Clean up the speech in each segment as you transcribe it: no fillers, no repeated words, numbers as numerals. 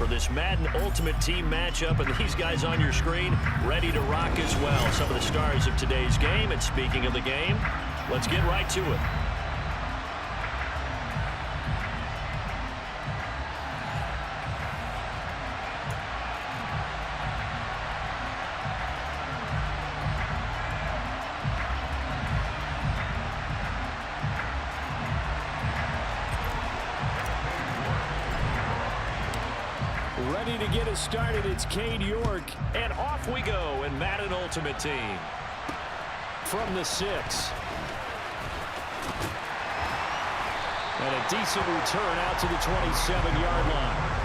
for this Madden Ultimate Team matchup, and these guys on your screen ready to rock as well. Some of the stars of today's game, and speaking of the game, let's get right to it. Ready to get us started, it's Cade York. And off we go in Madden Ultimate Team. From the 6. And a decent return out to the 27-yard line.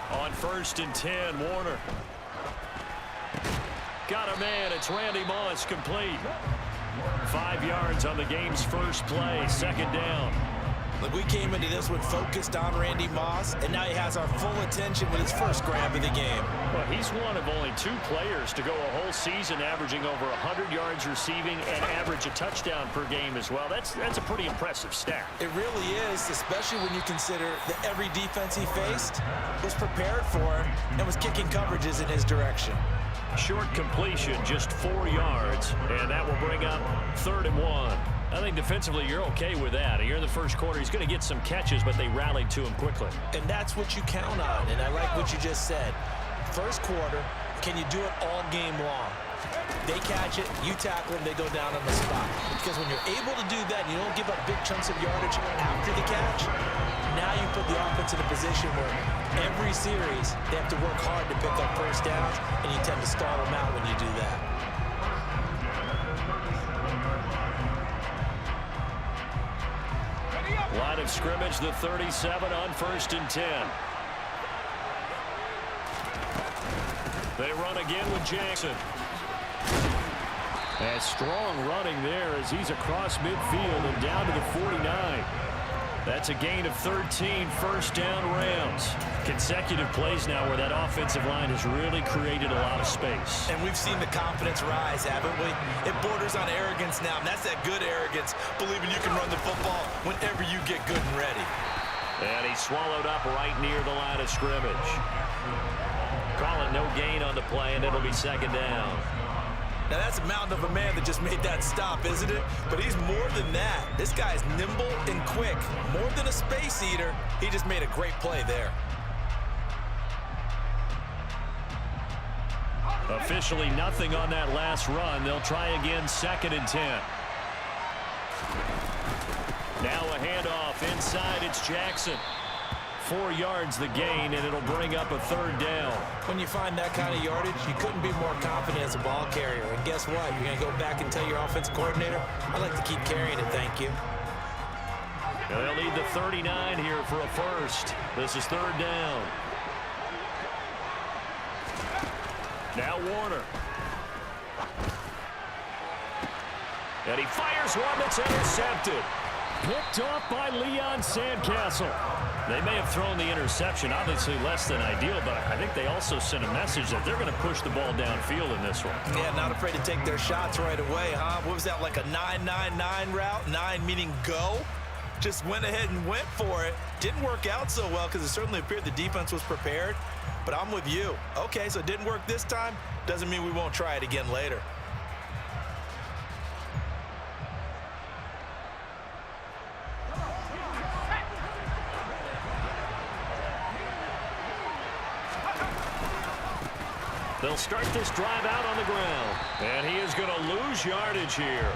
On 1st and 10, Warner. Got a man, it's Randy Moss, complete. 5 yards on the game's first play, 2nd down. Look, we came into this one focused on Randy Moss, and now he has our full attention with his first grab of the game. Well, he's one of only 2 players to go a whole season averaging over 100 yards receiving and average a touchdown per game as well. That's a pretty impressive stat. It really is, especially when you consider that every defense he faced was prepared for him and was kicking coverages in his direction. Short completion, just 4 yards, and that will bring up 3rd and 1. I think defensively you're okay with that. Here in the first quarter, he's going to get some catches, but they rallied to him quickly. And that's what you count on, and I like what you just said. First quarter, can you do it all game long? They catch it, you tackle them, they go down on the spot. Because when you're able to do that, you don't give up big chunks of yardage after the catch, now you put the offense in a position where every series they have to work hard to pick up first downs, and you tend to stall them out when you do that. Line of scrimmage, the 37 on 1st and 10. They run again with Jackson. And strong running there as he's across midfield and down to the 49. That's a gain of 13, 1st down Rams. Consecutive plays now where that offensive line has really created a lot of space. And we've seen the confidence rise, haven't we? It borders on arrogance now, and that's that good arrogance, believing you can run the football whenever you get good and ready. And he's swallowed up right near the line of scrimmage. Calling no gain on the play, and it'll be 2nd down. Now, that's a mountain of a man that just made that stop, isn't it? But he's more than that. This guy's nimble and quick. More than a space eater, he just made a great play there. Officially nothing on that last run. They'll try again, 2nd and 10. Now a handoff inside. It's Jackson. 4 yards the gain, and it'll bring up a 3rd down. When you find that kind of yardage, you couldn't be more confident as a ball carrier. And guess what? You're going to go back and tell your offensive coordinator, I'd like to keep carrying it, thank you. Now they'll need the 39 here for a first. This is 3rd down. Now Warner. And he fires one that's intercepted. Picked off by Leon Sandcastle. They may have thrown the interception, obviously less than ideal, but I think they also sent a message that they're going to push the ball downfield in this one. Yeah, not afraid to take their shots right away, huh? What was that, like a 9-9-9 route? 9 meaning go? Just went ahead and went for it. Didn't work out so well because it certainly appeared the defense was prepared. But I'm with you. Okay, so it didn't work this time. Doesn't mean we won't try it again later. They'll start this drive out on the ground. And he is going to lose yardage here.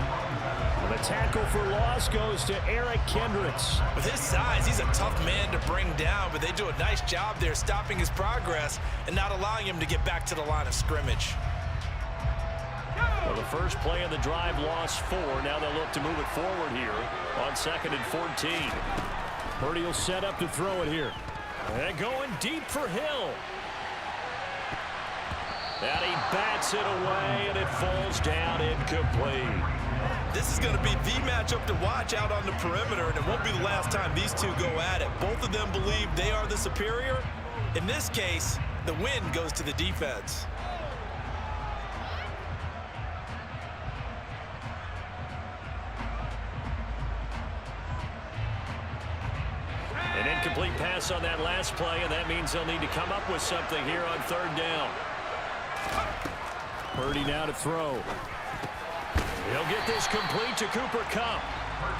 The tackle for loss goes to Eric Kendricks. With his size, he's a tough man to bring down, but they do a nice job there stopping his progress and not allowing him to get back to the line of scrimmage. Well, the first play of the drive lost 4. Now they'll look to move it forward here on 2nd and 14. Purdy will set up to throw it here. And going deep for Hill. And he bats it away, and it falls down incomplete. This is going to be the matchup to watch out on the perimeter, and it won't be the last time these two go at it. Both of them believe they are the superior. In this case, the win goes to the defense. An incomplete pass on that last play, and that means they'll need to come up with something here on third down. Purdy now to throw. He'll get this complete to Cooper Kupp.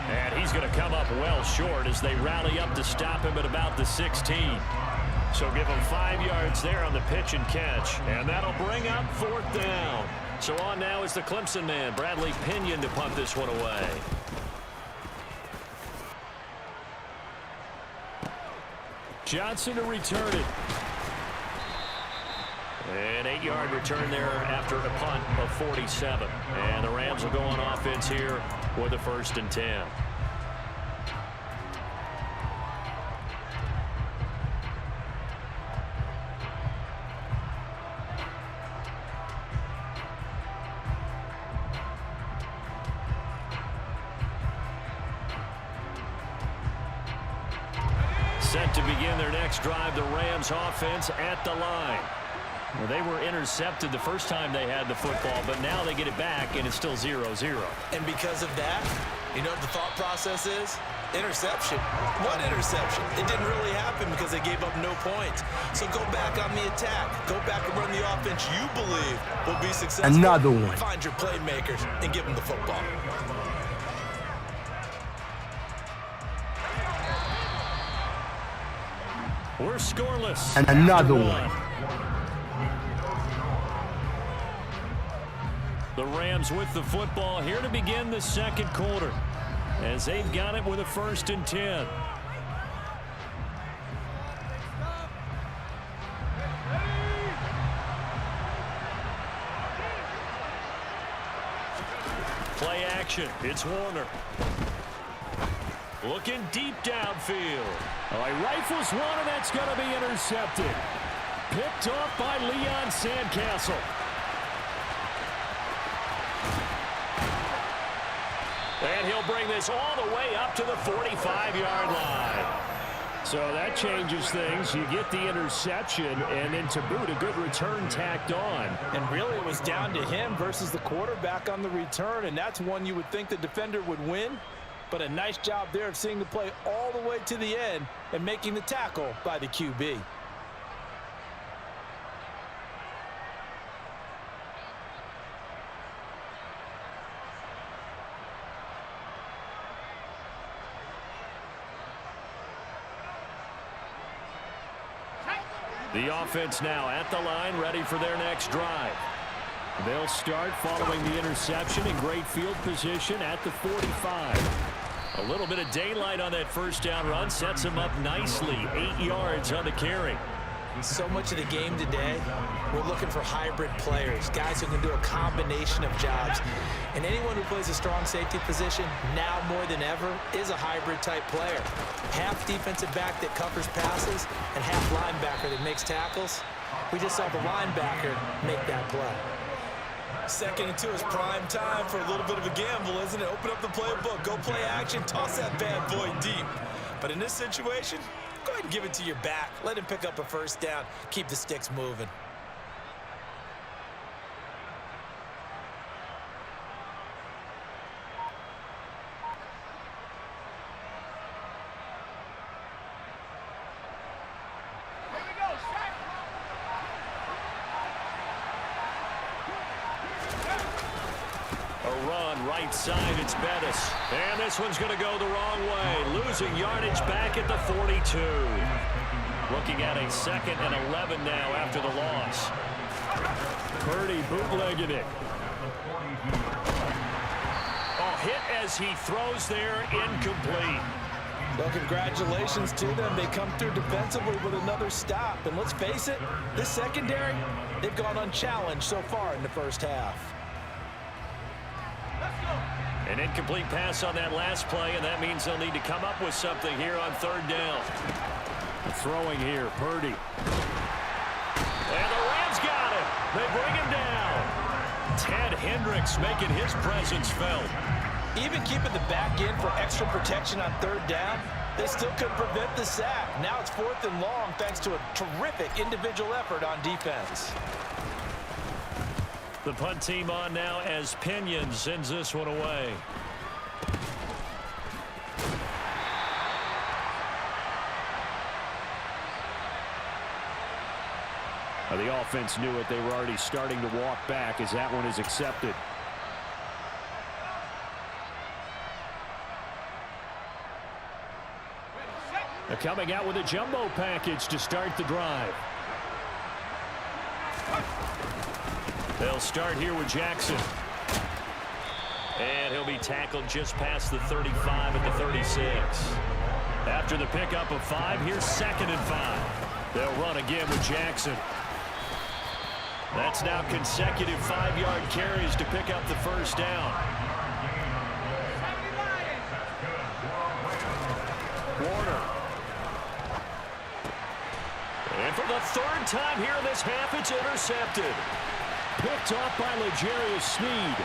And he's going to come up well short as they rally up to stop him at about the 16. So give him 5 yards there on the pitch and catch. And that'll bring up fourth down. So on now is the Clemson man, Bradley Pinion, to punt this one away. Johnson to return it. An 8-yard return there after a punt of 47. And the Rams will go on offense here with a 1st and 10. Set to begin their next drive, the Rams offense at the line. Well, they were intercepted the first time they had the football, but now they get it back, and it's still 0-0. And because of that, you know what the thought process is? Interception. One interception. It didn't really happen because they gave up no points. So go back on the attack. Go back and run the offense you believe will be successful. Another one. Find your playmakers and give them the football. We're scoreless. And another one. The Rams with the football here to begin the second quarter as they've got it with a 1st and 10. Play action. It's Warner. Looking deep downfield. Oh, he rifles one, and that's going to be intercepted. Picked off by Leon Sandcastle. And he'll bring this all the way up to the 45-yard line. So that changes things. You get the interception, and then to boot, a good return tacked on. And really, it was down to him versus the quarterback on the return, and that's one you would think the defender would win. But a nice job there of seeing the play all the way to the end and making the tackle by the QB. The offense now at the line, ready for their next drive. They'll start following the interception in great field position at the 45. A little bit of daylight on that first down run sets him up nicely. 8 yards on the carry. So much of the game today, we're looking for hybrid players, guys who can do a combination of jobs. And anyone who plays a strong safety position, now more than ever, is a hybrid type player. Half defensive back that covers passes and half linebacker that makes tackles. We just saw the linebacker make that play. 2nd and 2 is prime time for a little bit of a gamble, isn't it? Open up the playbook, go play action, toss that bad boy deep. But in this situation, go ahead and give it to your back. Let him pick up a 1st down. Keep the sticks moving. Right side, it's Bettis. And this one's going to go the wrong way. Losing yardage back at the 42. Looking at a 2nd and 11 now after the loss. Purdy bootlegging it. Oh, hit as he throws there, incomplete. Well, congratulations to them. They come through defensively with another stop. And let's face it, this secondary, they've gone unchallenged so far in the first half. An incomplete pass on that last play, and that means they'll need to come up with something here on third down. Throwing here, Purdy. And the Rams got him. They bring him down. Ted Hendricks making his presence felt. Even keeping the back in for extra protection on third down, they still couldn't prevent the sack. Now it's 4th and long thanks to a terrific individual effort on defense. The punt team on now as Pinion sends this one away. The offense knew it. They were already starting to walk back as that one is accepted. They're coming out with a jumbo package to start the drive. They'll start here with Jackson. And he'll be tackled just past the 35 at the 36. After the pickup of 5, here's 2nd and 5. They'll run again with Jackson. That's now consecutive 5-yard carries to pick up the first down. Warner. And for the 3rd time here in this half, it's intercepted. Picked off by L'Jarius Sneed.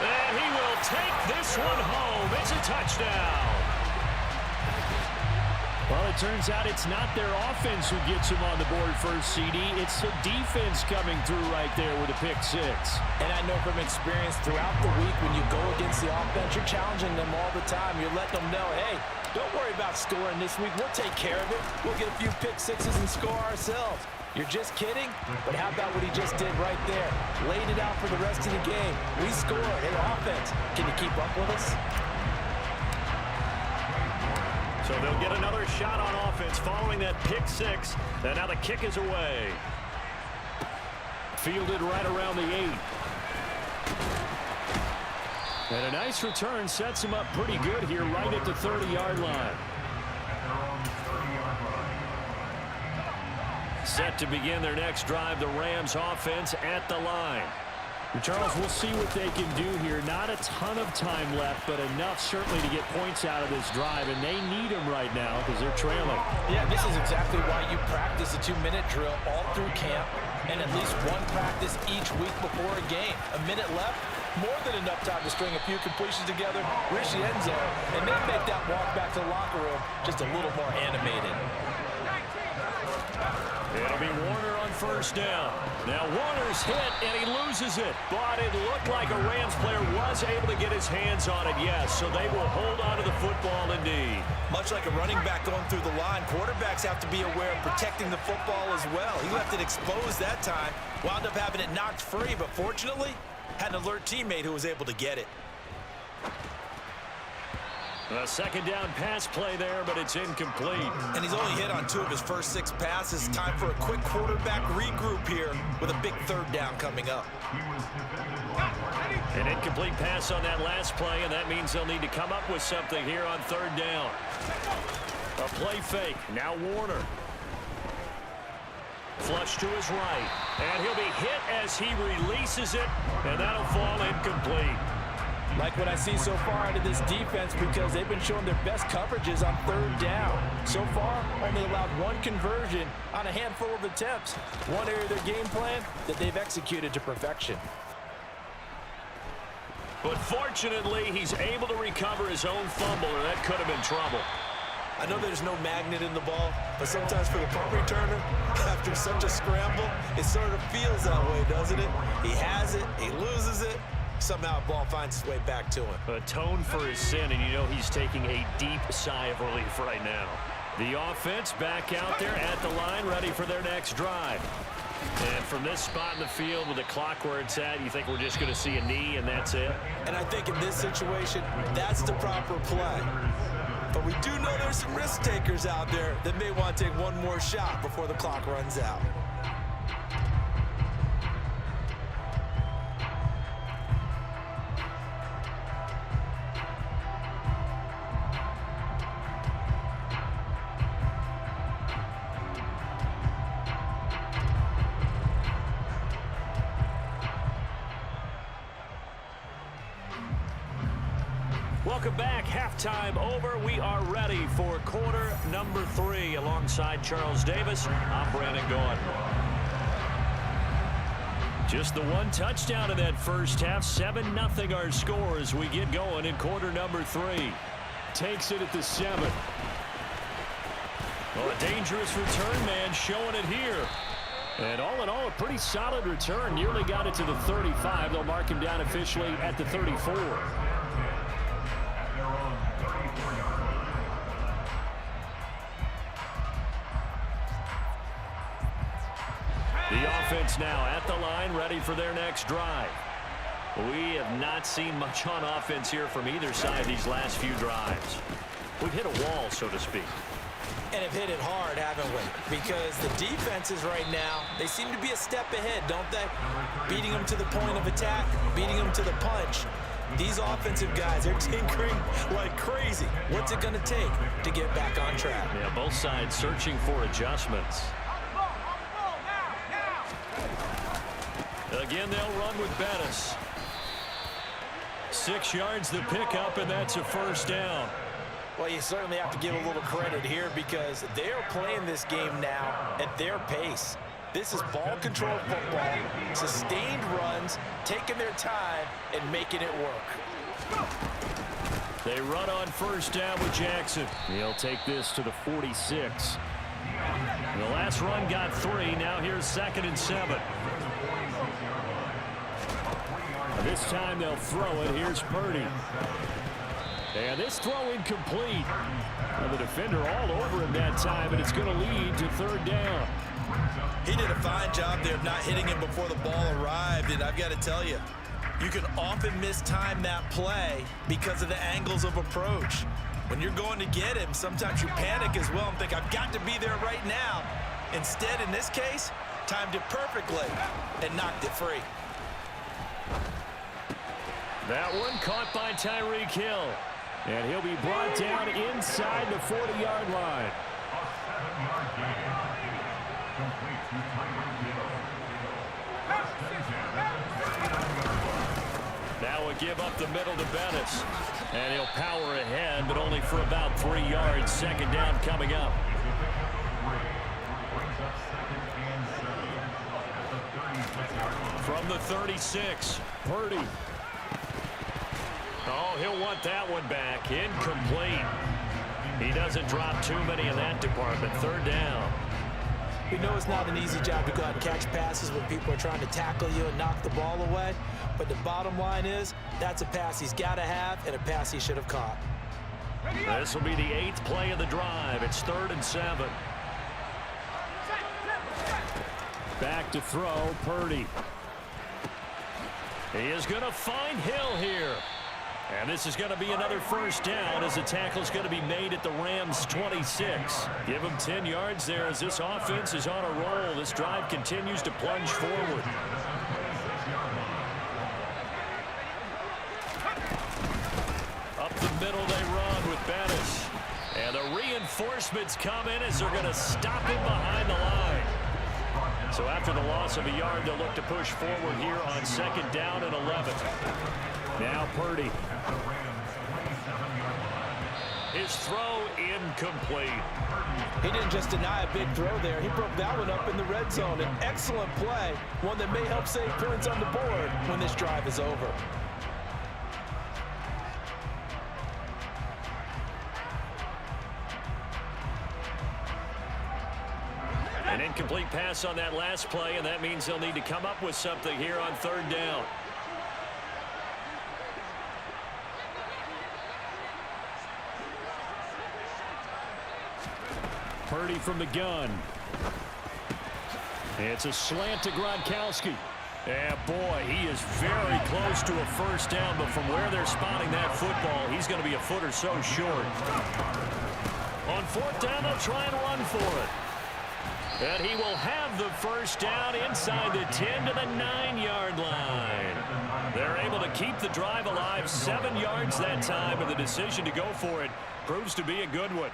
And he will take this one home. It's a touchdown. Well, it turns out it's not their offense who gets him on the board first, CD. It's the defense coming through right there with a pick 6. And I know from experience throughout the week when you go against the offense, you're challenging them all the time. You're letting them know, hey, don't worry about scoring this week. We'll take care of it. We'll get a few pick 6s and score ourselves. You're just kidding? But how about what he just did right there? Laid it out for the rest of the game. We scored. Hey, offense, can you keep up with us? So they'll get another shot on offense following that pick 6. And now the kick is away. Fielded right around the 8. And a nice return sets him up pretty good here right at the 30-yard line. Set to begin their next drive, the Rams offense at the line. Charles, we'll see what they can do here. Not a ton of time left, but enough certainly to get points out of this drive, and they need them right now because they're trailing. Yeah, this is exactly why you practice a 2-minute drill all through camp and at least one practice each week before a game. A minute left, more than enough time to string a few completions together, reach the end zone, and then make that walk back to the locker room just a little more animated. It'll be Warner on first down. Now Warner's hit, and he loses it. But it looked like a Rams player was able to get his hands on it, yes. So they will hold on to the football indeed. Much like a running back going through the line, quarterbacks have to be aware of protecting the football as well. He left it exposed that time, wound up having it knocked free, but fortunately, had an alert teammate who was able to get it. A 2nd down pass play there, but it's incomplete. And he's only hit on 2 of his first 6 passes. Time for a quick quarterback regroup here with a big 3rd down coming up. An incomplete pass on that last play, and that means they'll need to come up with something here on 3rd down. A play fake. Now Warner. Flush to his right. And he'll be hit as he releases it, and that'll fall incomplete. Like what I see so far out of this defense because they've been showing their best coverages on 3rd down. So far, only allowed 1 conversion on a handful of attempts. One area of their game plan that they've executed to perfection. But fortunately, he's able to recover his own fumble, or that could have been trouble. I know there's no magnet in the ball, but sometimes for the punt returner, after such a scramble, it sort of feels that way, doesn't it? He has it, he loses it. Somehow a ball finds its way back to him. Atone for his sin, and you know he's taking a deep sigh of relief right now. The offense back out there at the line, ready for their next drive. And from this spot in the field with the clock where it's at, you think we're just going to see a knee and that's it? And I think in this situation, that's the proper play. But we do know there's some risk takers out there that may want to take one more shot before the clock runs out. Welcome back. Halftime over. We are ready for quarter number 3. Alongside Charles Davis, I'm Brandon Gaudin. Just the one touchdown in that first half. 7-0 our score as we get going in quarter number 3. Takes it at the 7. Well, a dangerous return man showing it here. And all in all, a pretty solid return. Nearly got it to the 35. They'll mark him down officially at the 34. The offense now at the line, ready for their next drive. We have not seen much on offense here from either side these last few drives. We've hit a wall, so to speak. And have hit it hard, haven't we? Because the defenses right now, they seem to be a step ahead, don't they? Beating them to the point of attack, beating them to the punch. These offensive guys, they're tinkering like crazy. What's it going to take to get back on track? Yeah, both sides searching for adjustments. Again, they'll run with Bettis. 6 yards the pickup, and that's a first down. Well, you certainly have to give a little credit here because they are playing this game now at their pace. This is ball control football, sustained runs, taking their time and making it work. They run on first down with Jackson. He'll take this to the 46. The last run got 3. Now here's 2nd and 7. This time they'll throw it. Here's Purdy. And this throw incomplete. And the defender all over him that time, and it's going to lead to 3rd down. He did a fine job there of not hitting him before the ball arrived, and I've got to tell you, you can often mistime that play because of the angles of approach. When you're going to get him, sometimes you panic as well and think, I've got to be there right now. Instead, in this case, timed it perfectly and knocked it free. That one caught by Tyreek Hill. And he'll be brought down inside the 40-yard line. Now we'll give up the middle to Bettis. And he'll power ahead, but only for about 3 yards. 2nd down coming up. From the 36, Purdy. Oh, he'll want that one back. Incomplete. He doesn't drop too many in that department. 3rd down. We know it's not an easy job to go out and catch passes when people are trying to tackle you and knock the ball away. But the bottom line is, that's a pass he's got to have and a pass he should have caught. This will be the 8th play of the drive. It's 3rd and 7. Back to throw, Purdy. He is going to find Hill here. And this is going to be another first down as the tackle's going to be made at the Rams' 26. Give him 10 yards there as this offense is on a roll. This drive continues to plunge forward. Up the middle they run with Bettis. And the reinforcements come in as they're going to stop him behind the line. So after the loss of a yard, they'll look to push forward here on 2nd down and 11. Now Purdy. His throw incomplete. He didn't just deny a big throw there. He broke that one up in the red zone. An excellent play, one that may help save points on the board when this drive is over. An incomplete pass on that last play, and that means they'll need to come up with something here on 3rd down. Purdy from the gun. It's a slant to Gronkowski. Yeah, boy, he is very close to a first down, but from where they're spotting that football, he's going to be a foot or so short. On 4th down, they'll try and run for it. And he will have the first down inside the 10 to the 9-yard line. They're able to keep the drive alive, 7 yards that time, and the decision to go for it proves to be a good one.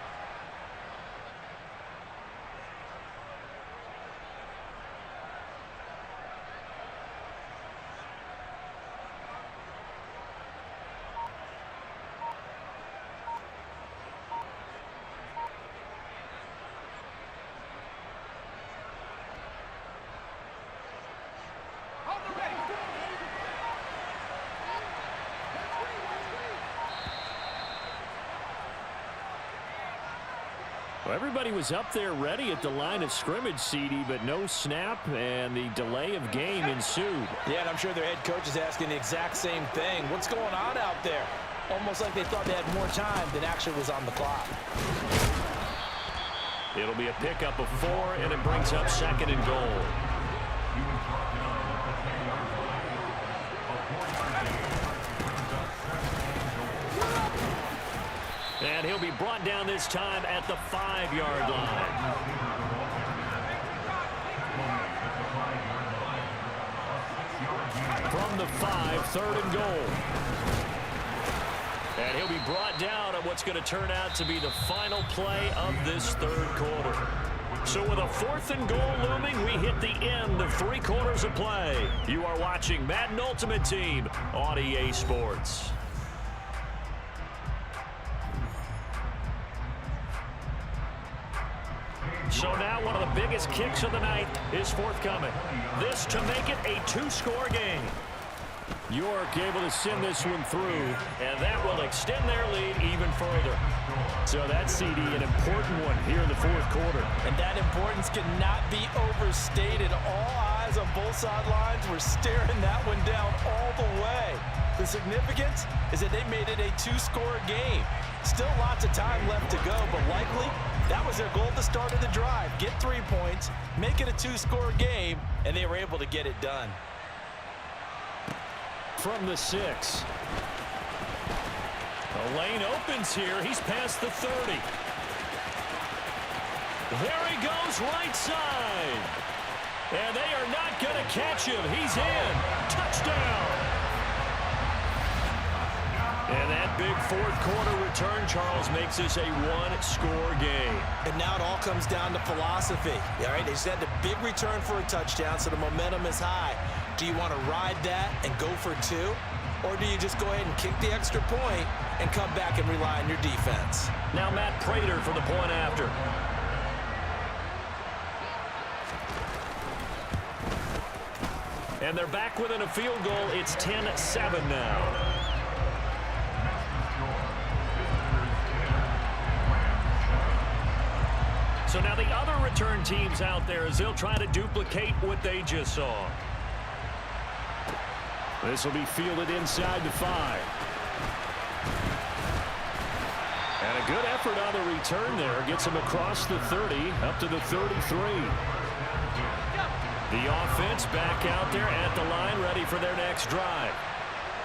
Everybody was up there ready at the line of scrimmage, CD, but no snap, and the delay of game ensued. Yeah, and I'm sure their head coach is asking the exact same thing. What's going on out there? Almost like they thought they had more time than actually was on the clock. It'll be a pickup of 4, and it brings up 2nd and goal. And he'll be brought down this time at the 5-yard line. From the 5, 3rd and goal. And he'll be brought down at what's going to turn out to be the final play of this 3rd quarter. So with a 4th and goal looming, we hit the end of 3 quarters of play. You are watching Madden Ultimate Team on EA Sports. So now one of the biggest kicks of the night is forthcoming. This to make it a 2-score game. York able to send this one through, and that will extend their lead even further. So that's, CD, an important one here in the 4th quarter. And that importance cannot be overstated. All eyes on both sidelines were staring that one down all the way. The significance is that they made it a 2-score game. Still lots of time left to go, but likely that was their goal at the start of the drive. Get 3 points, make it a 2-score game, and they were able to get it done. From the 6. The lane opens here. He's past the 30. There he goes, right side. And they are not going to catch him. He's in. Touchdown. And that big 4th quarter return, Charles, makes this a 1-score game. And now it all comes down to philosophy. All right, they just had a big return for a touchdown, so the momentum is high. Do you want to ride that and go for 2? Or do you just go ahead and kick the extra point and come back and rely on your defense? Now Matt Prater for the point after. And they're back within a field goal. It's 10-7 now. So now the other return teams out there as they'll try to duplicate what they just saw. This will be fielded inside the 5. And a good effort on the return there. Gets him across the 30, up to the 33. The offense back out there at the line, ready for their next drive.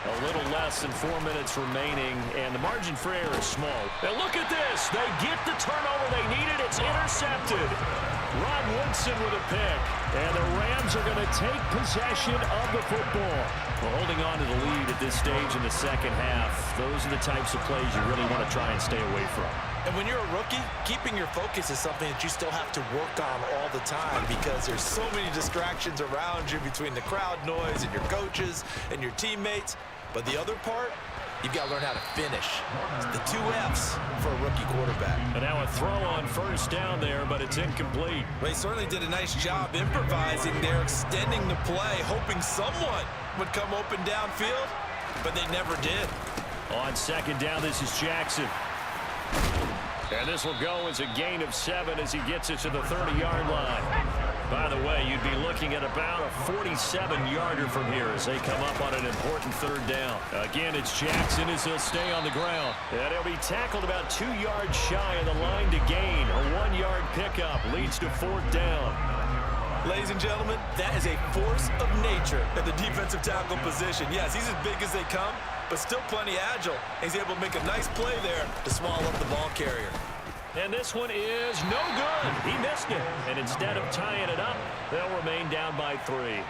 A little less than 4 minutes remaining, and the margin for error is small. Now look at this. They get the turnover they needed. It's intercepted. Rod Woodson with a pick. And the Rams are going to take possession of the football. Well, holding on to the lead at this stage in the 2nd half, those are the types of plays you really want to try and stay away from. And when you're a rookie, keeping your focus is something that you still have to work on all the time because there's so many distractions around you between the crowd noise and your coaches and your teammates. But the other part, you've got to learn how to finish. It's the 2 F's for a rookie quarterback. And now a throw on 1st down there, but it's incomplete. Well, he certainly did a nice job improvising there, extending the play, hoping someone would come open downfield, but they never did. On 2nd down, this is Jackson. And this will go as a gain of 7 as he gets it to the 30-yard line. By the way, you'd be looking at about a 47-yarder from here as they come up on an important 3rd down. Again, it's Jackson as he'll stay on the ground. And he'll be tackled about 2 yards shy of the line to gain. A 1-yard pickup leads to 4th down. Ladies and gentlemen, that is a force of nature at the defensive tackle position. Yes, he's as big as they come, but still plenty agile. He's able to make a nice play there to swallow up the ball carrier. And this one is no good. He missed it. And instead of tying it up, they'll remain down by 3.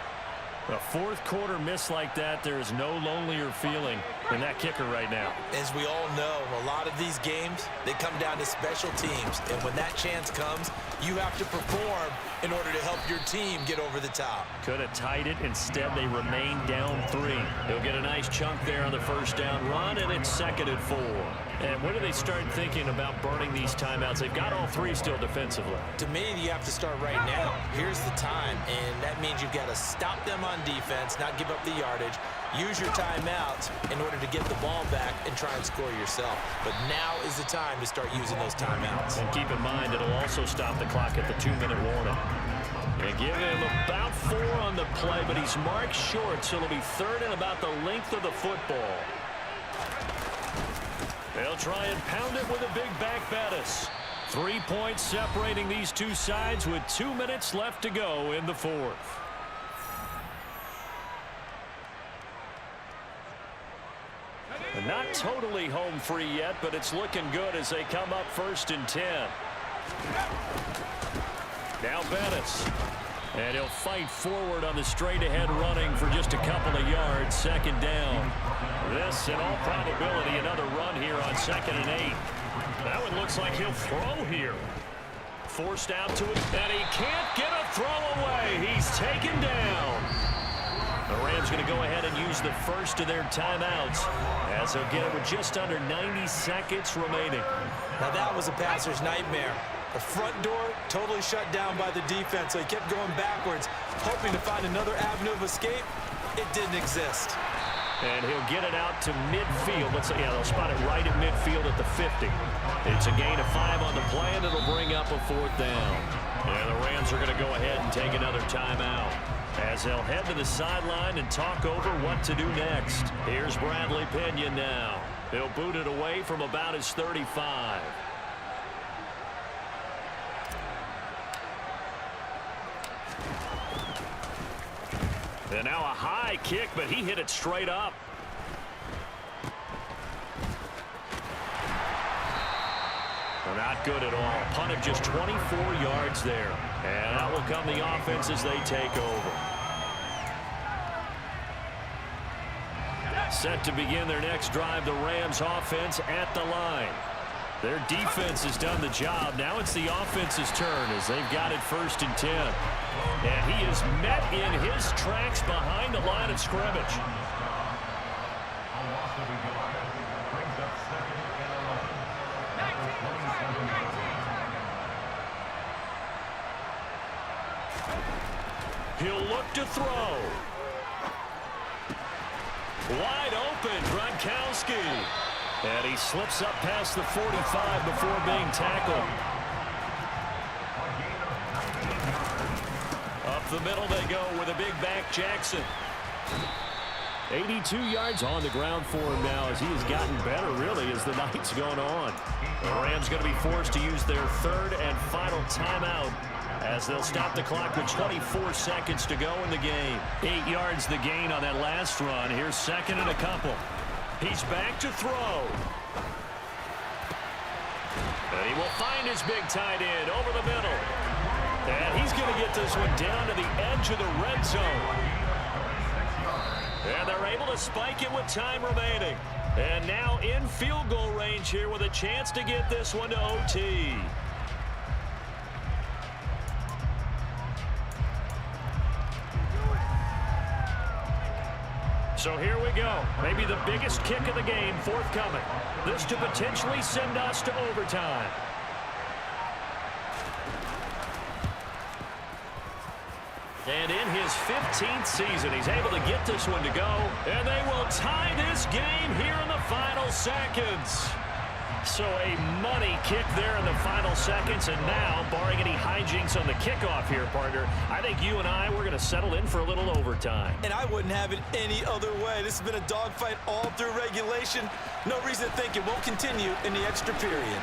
A 4th quarter miss like that, there is no lonelier feeling than that kicker right now. As we all know, a lot of these games, they come down to special teams. And when that chance comes, you have to perform in order to help your team get over the top. Could have tied it. Instead, they remain down 3. He'll get a nice chunk there on the 1st down run, and it's 2nd and 4. And when do they start thinking about burning these timeouts? They've got all 3 still defensively. To me, you have to start right now. Here's the time, and that means you've got to stop them on defense, not give up the yardage, use your timeouts in order to get the ball back and try and score yourself. But now is the time to start using those timeouts. And keep in mind, it'll also stop the clock at the 2-minute warning. And give him about 4 on the play, but he's marked short, so it'll be 3rd and about the length of the football. They'll try and pound it with a big back Bettis. 3 points separating these two sides with 2 minutes left to go in the 4th. And not totally home free yet, but it's looking good as they come up 1st and 10. Now Bettis. And he'll fight forward on the straight-ahead running for just a couple of yards. 2nd down. This, in all probability, another run here on 2nd and 8. That one looks like he'll throw here. Forced out to it, and he can't get a throw away. He's taken down. The Rams going to go ahead and use the first of their timeouts as they'll get it with just under 90 seconds remaining. Now that was a passer's nightmare. The front door totally shut down by the defense, so he kept going backwards, hoping to find another avenue of escape. It didn't exist. And he'll get it out to midfield. Let's say, yeah, they'll spot it right at midfield at the 50. It's a gain of 5 on the play, and it'll bring up a 4th down. And the Rams are going to go ahead and take another timeout as they'll head to the sideline and talk over what to do next. Here's Bradley Pinion now. He'll boot it away from about his 35. And now a high kick, but he hit it straight up. Well, not good at all. Punt of just 24 yards there. And out will come the offense as they take over. Set to begin their next drive, the Rams offense at the line. Their defense has done the job. Now it's the offense's turn as they've got it 1st and 10. And he is met in his tracks behind the line of scrimmage. He'll look to throw. Wide open, Gronkowski. And he slips up past the 45 before being tackled. Up the middle they go with a big back Jackson. 82 yards on the ground for him now as he has gotten better, really, as the night's gone on. The Rams going to be forced to use their 3rd and final timeout as they'll stop the clock with 24 seconds to go in the game. 8 yards the gain on that last run. Here's 2nd and a couple. He's back to throw. And he will find his big tight end over the middle. And he's going to get this one down to the edge of the red zone. And they're able to spike it with time remaining. And now in field goal range here with a chance to get this one to OT. So here we go. Maybe the biggest kick of the game forthcoming. This to potentially send us to overtime. And in his 15th season, he's able to get this one to go. And they will tie this game here in the final seconds. So a money kick there in the final seconds. And now, barring any hijinks on the kickoff here, partner, I think you and I, we're going to settle in for a little overtime. And I wouldn't have it any other way. This has been a dogfight all through regulation. No reason to think it won't continue in the extra period.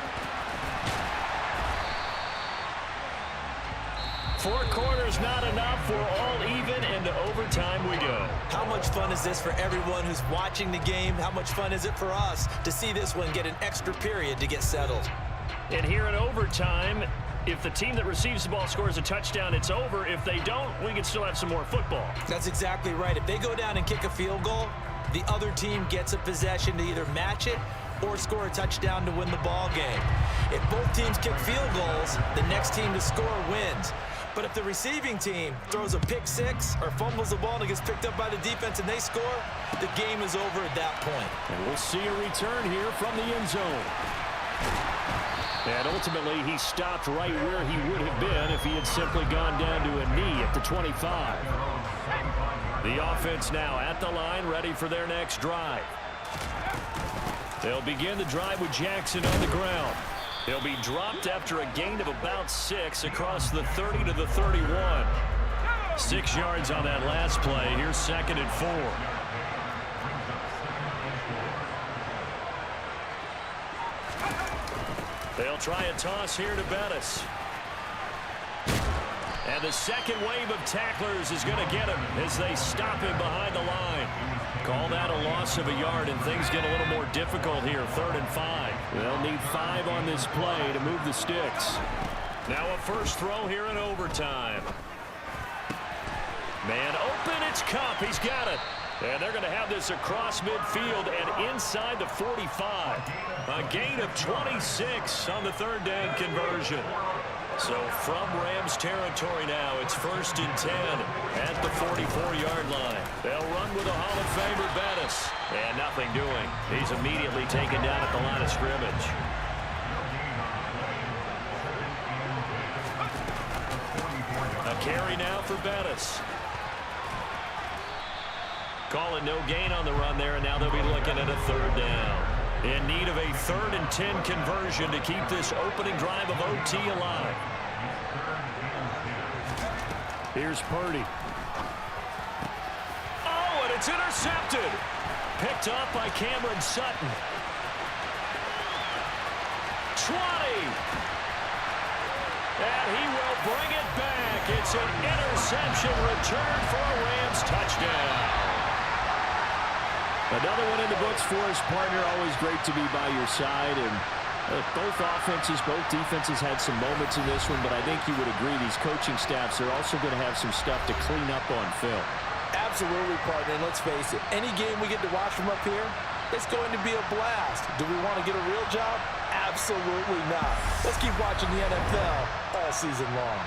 4 quarters not enough. We're all even, and to overtime we go. How much fun is this for everyone who's watching the game? How much fun is it for us to see this one get an extra period to get settled? And here in overtime, if the team that receives the ball scores a touchdown, it's over. If they don't, we can still have some more football. That's exactly right. If they go down and kick a field goal, the other team gets a possession to either match it or score a touchdown to win the ball game. If both teams kick field goals, the next team to score wins. But if the receiving team throws a pick six or fumbles the ball and it gets picked up by the defense and they score, the game is over at that point. And we'll see a return here from the end zone. And ultimately, he stopped right where he would have been if he had simply gone down to a knee at the 25. The offense now at the line, ready for their next drive. They'll begin the drive with Jackson on the ground. He'll be dropped after a gain of about 6 across the 30 to the 31. 6 yards on that last play. Here's 2nd and 4. They'll try a toss here to Bettis. And the second wave of tacklers is going to get him as they stop him behind the line. Call that a loss of a yard, and things get a little more difficult here. 3rd and 5. They'll need 5 on this play to move the sticks. Now a first throw here in overtime. Man open, it's Kupp. He's got it. And they're going to have this across midfield and inside the 45. A gain of 26 on the 3rd down conversion. So from Rams territory now, it's 1st and 10 at the 44-yard line. They'll run with a Hall of Famer, Bettis. And nothing doing. He's immediately taken down at the line of scrimmage. A carry now for Bettis. Calling no gain on the run there, and now they'll be looking at a 3rd down. In need of a 3rd and 10 conversion to keep this opening drive of OT alive. Here's Purdy. Oh, and it's intercepted. Picked up by Cameron Sutton. 20. And he will bring it back. It's an interception return for a Rams touchdown. Another one in the books for his partner. Always great to be by your side. And both offenses, both defenses had some moments in this one, but I think you would agree these coaching staffs are also going to have some stuff to clean up on film. Absolutely, partner. And let's face it, any game we get to watch from up here, it's going to be a blast. Do we want to get a real job? Absolutely not. Let's keep watching the NFL all season long.